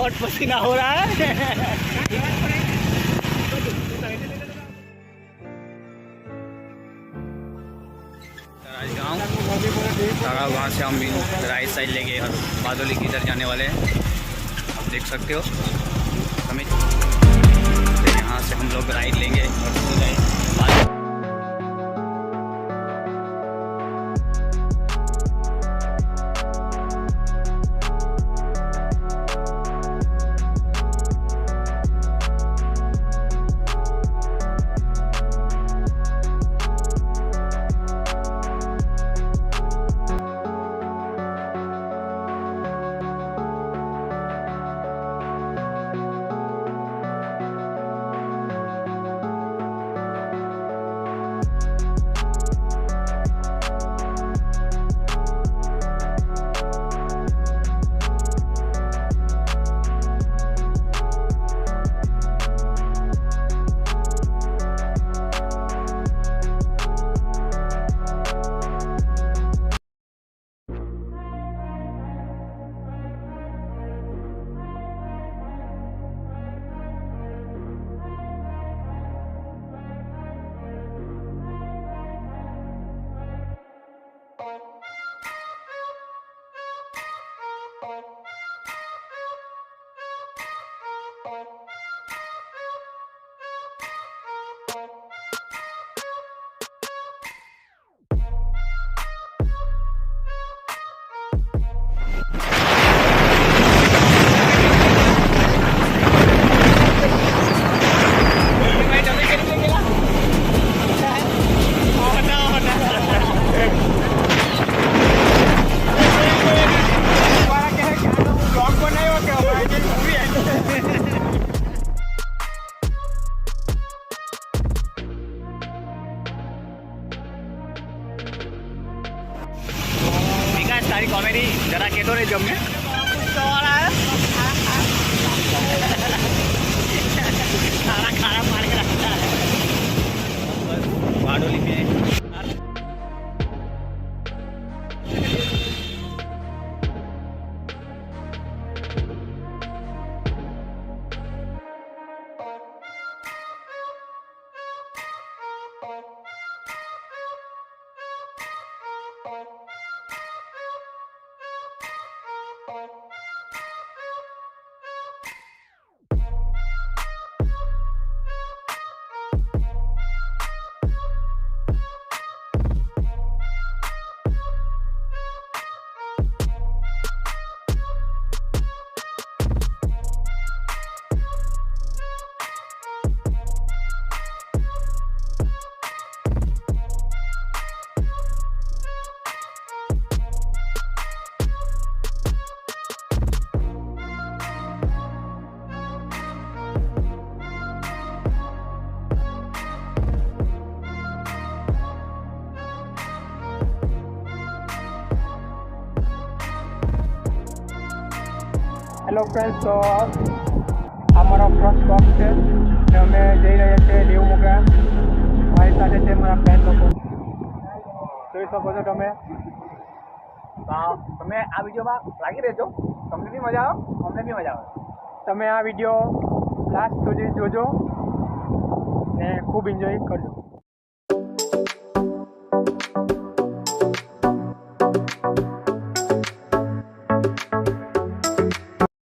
बहुत पसीना हो रहा है। वहाँ से हम भी राइट साइड ले गए और बादोली की इधर जाने वाले हैं। आप देख सकते हो हमें यहाँ से हम लोग राइड लेंगे और जाएंगे। તારી કોમેડી જરા કેતો રહેજો અમને सारा खाना मार के रखता है बारडोली में। હેલો ફ્રેન્ડ્સ, તો આ મારો ફર્સ્ટ સ્ટોપ છે ને અમે જઈ રહ્યા છીએ દેવમોગરા. મારી સાથે છે મારા ફ્રેન્ડ લોકો, જોઈ શકો છો તમે. તમે આ વિડીયોમાં લાગી રહેજો, તમને બી મજા આવે અમને બી મજા આવે. તમે આ વિડીયો લાસ્ટ સુધી જોજો ને ખૂબ એન્જોય કરજો.